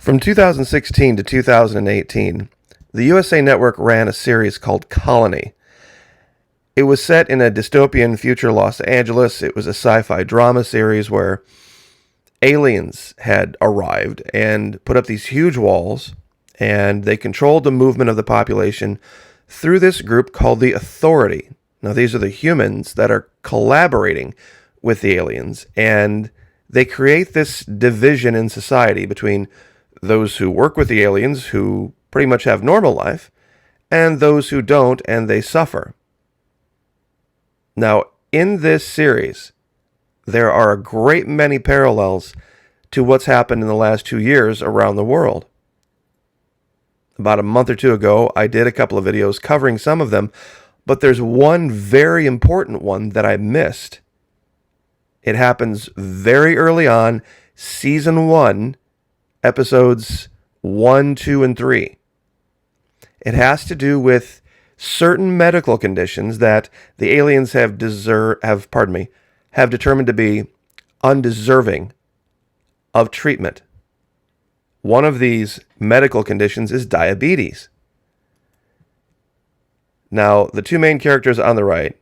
From 2016 to 2018, the USA Network ran a series called Colony. It was set in a dystopian future Los Angeles. It was a sci-fi drama series where aliens had arrived and put up these huge walls, and they controlled the movement of the population through this group called the Authority. Now, these are the humans that are collaborating with the aliens, and they create this division in society between those who work with the aliens, who pretty much have normal life, and those who don't, and they suffer. Now, in this series, there are a great many parallels to what's happened in the last 2 years around the world. About a month or two ago, I did a couple of videos covering some of them, but there's one very important one that I missed. It happens very early on, season 1, episodes 1, 2, and 3. It has to do with certain medical conditions that the aliens have determined to be undeserving of treatment. One of these medical conditions is diabetes. Now, the two main characters on the right,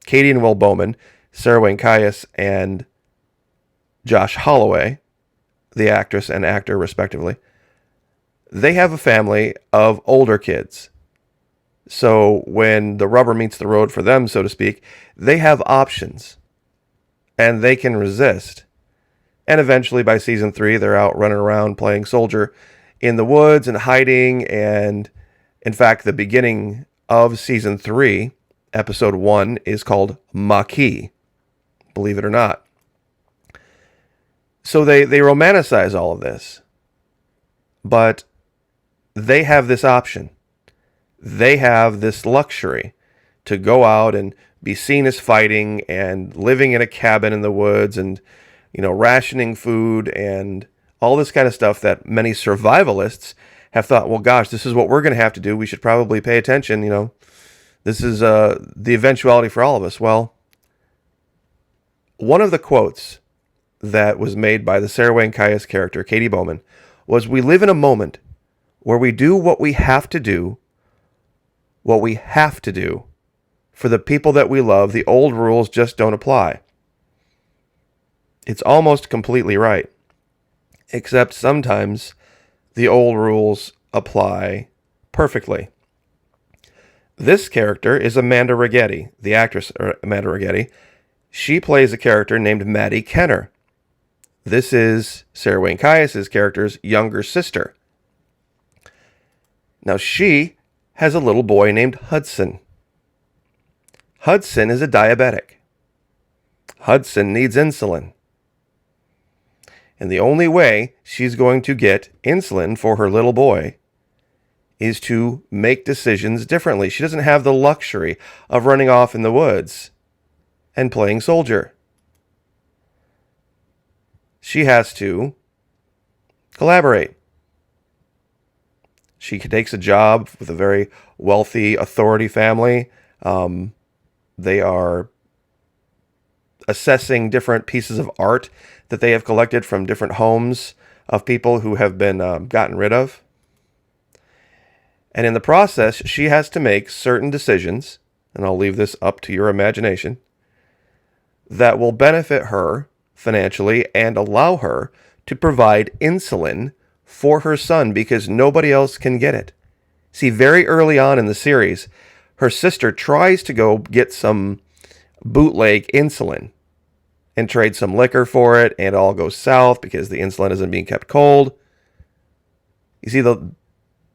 Katie and Will Bowman, Sarah Wayne Caius, and Josh Holloway, the actress and actor respectively, they have a family of older kids. So when the rubber meets the road for them, so to speak, they have options, and they can resist. And eventually, by season 3, they're out running around playing soldier in the woods and hiding. And in fact, the beginning of season 3, episode 1, is called Maquis, believe it or not. So they romanticize all of this. But they have this option. They have this luxury to go out and be seen as fighting and living in a cabin in the woods and, rationing food and all this kind of stuff that many survivalists have thought, well, gosh, this is what we're going to have to do. We should probably pay attention. This is the eventuality for all of us. Well, one of the quotes that was made by the Sarah Wayne Caius character, Katie Bowman, was, "We live in a moment where we do what we have to do for the people that we love. The old rules just don't apply." It's almost completely right, except sometimes the old rules apply perfectly. This character is Amanda Righetti, the actress Amanda Righetti. She plays a character named Maddie Kenner. This is Sarah Wayne Caius' character's younger sister. Now, she has a little boy named Hudson. Hudson is a diabetic. Hudson needs insulin. And the only way she's going to get insulin for her little boy is to make decisions differently. She doesn't have the luxury of running off in the woods and playing soldier. She has to collaborate. She takes a job with a very wealthy Authority family. They are assessing different pieces of art that they have collected from different homes of people who have been gotten rid of. And in the process, she has to make certain decisions, and I'll leave this up to your imagination, that will benefit her financially and allow her to provide insulin for her son because nobody else can get it. See, very early on in the series, her sister tries to go get some bootleg insulin and trade some liquor for it, and it all goes south because the insulin isn't being kept cold. You see, the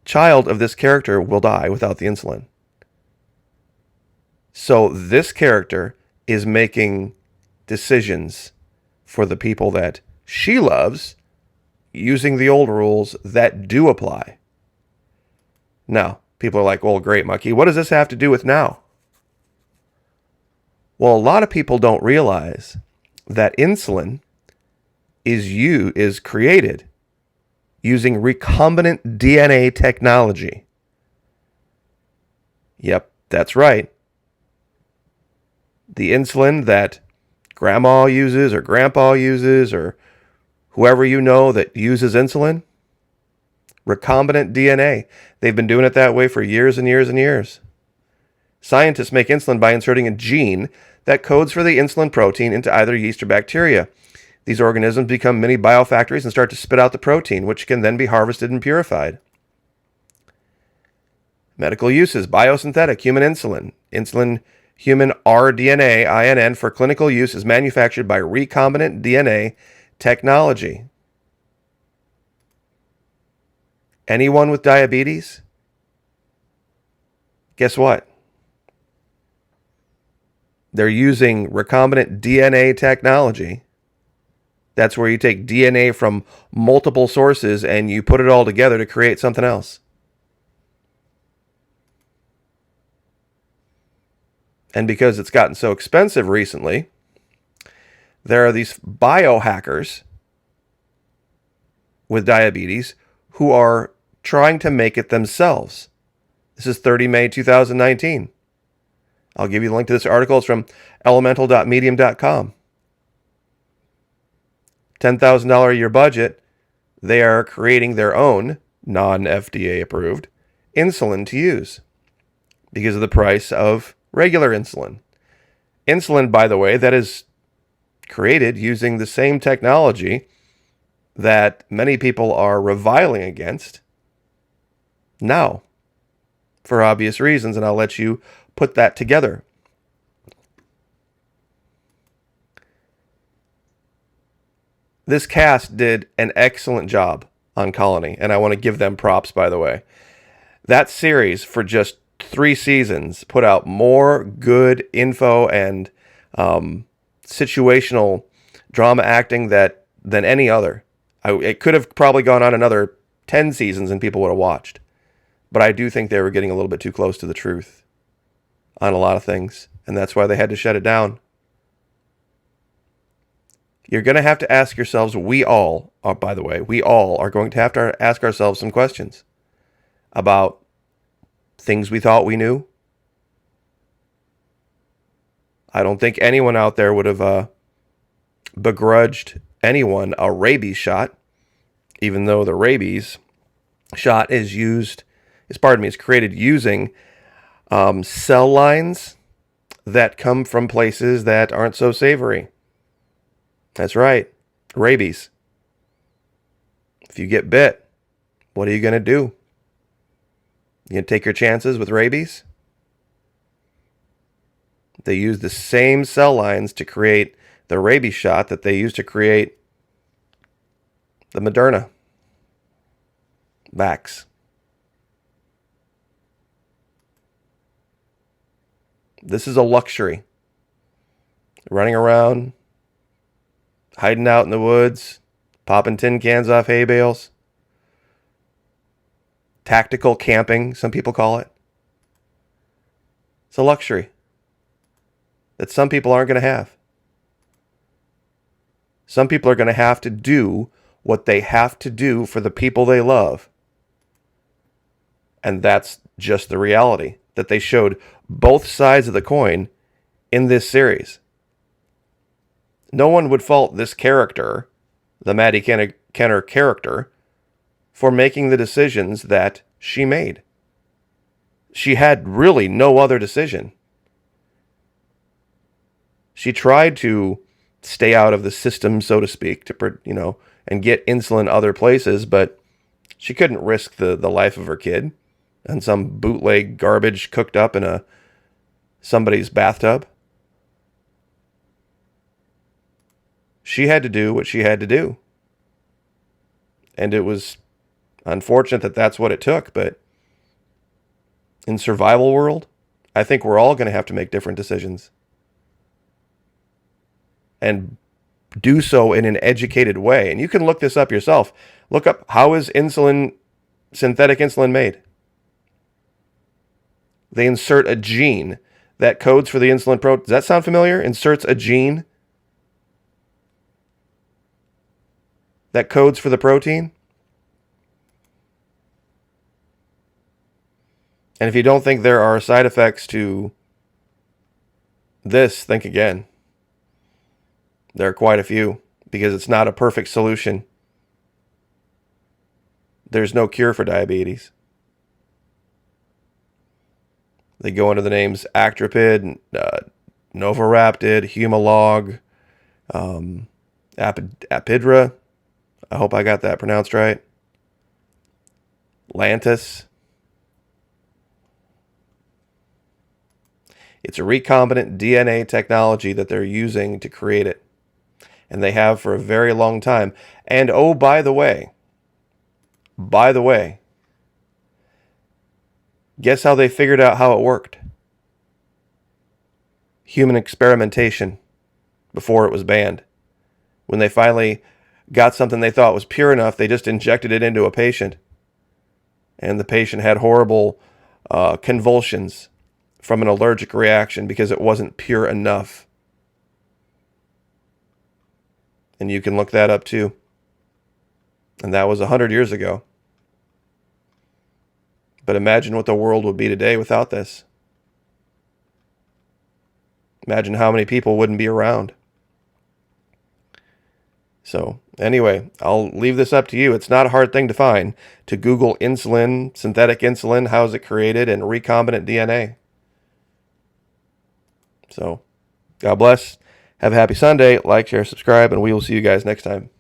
child of this character will die without the insulin. So this character is making decisions for the people that she loves using the old rules that do apply. Now, people are like, well, great, Mucky, what does this have to do with now? Well, a lot of people don't realize that insulin is created using recombinant DNA technology. Yep, that's right. The insulin that grandma uses or grandpa uses or whoever that uses insulin, Recombinant DNA. They've been doing it that way for years and years and years. Scientists make insulin by inserting a gene that codes for the insulin protein into either yeast or bacteria. These organisms become mini biofactories and start to spit out the protein, which can then be harvested and purified. Medical uses: biosynthetic human insulin. Insulin human rDNA, INN, for clinical use is manufactured by recombinant DNA technology. Anyone with diabetes? Guess what? They're using recombinant DNA technology. That's where you take DNA from multiple sources and you put it all together to create something else. And because it's gotten so expensive recently, there are these biohackers with diabetes who are trying to make it themselves. This is 30 May 2019. I'll give you the link to this article. It's from elemental.medium.com. $10,000 a year budget. They are creating their own non-FDA approved insulin to use because of the price of regular insulin. Insulin, by the way, that is created using the same technology that many people are reviling against now, for obvious reasons, and I'll let you put that together. This cast did an excellent job on Colony, and I want to give them props, by the way. That series, for just 3 seasons, put out more good info and situational drama acting than any other. It could have probably gone on another 10 seasons and people would have watched. But I do think they were getting a little bit too close to the truth on a lot of things, and that's why they had to shut it down. You're going to have to ask yourselves, we all are going to have to ask ourselves some questions about things we thought we knew. I don't think anyone out there would have begrudged anyone a rabies shot, even though the rabies shot is created using cell lines that come from places that aren't so savory. That's right, rabies. If you get bit, what are you going to do? You going to take your chances with rabies? They use the same cell lines to create the rabies shot that they used to create the Moderna vax. This is a luxury. Running around, hiding out in the woods, popping tin cans off hay bales. Tactical camping, some people call it. It's a luxury that some people aren't going to have. Some people are going to have to do what they have to do for the people they love. And that's just the reality that they showed both sides of the coin in this series. No one would fault this character, the Maddie Kenner character, for making the decisions that she made. She had really no other decision. She tried to stay out of the system, so to speak, and get insulin other places, but she couldn't risk the life of her kid and some bootleg garbage cooked up in somebody's bathtub. She had to do what she had to do. And it was unfortunate that that's what it took, but in survival world, I think we're all going to have to make different decisions. And do so in an educated way. And you can look this up yourself. Look up, how is synthetic insulin made? They insert a gene that codes for the insulin protein. Does that sound familiar? Inserts a gene that codes for the protein. And if you don't think there are side effects to this, think again. There are quite a few, because it's not a perfect solution. there's no cure for diabetes. They go under the names Actrapid, Novorapid, Humalog, Apidra. I hope I got that pronounced right. Lantus. It's a recombinant DNA technology that they're using to create it. And they have for a very long time. And oh, by the way, guess how they figured out how it worked? Human experimentation before it was banned. When they finally got something they thought was pure enough, they just injected it into a patient. And the patient had horrible convulsions from an allergic reaction because it wasn't pure enough. And you can look that up too. And that was 100 years ago. But imagine what the world would be today without this. Imagine how many people wouldn't be around. So anyway, I'll leave this up to you. It's not a hard thing to find. To Google insulin, synthetic insulin, how is it created, and recombinant DNA. So God bless. Have a happy Sunday. Like, share, subscribe, and we will see you guys next time.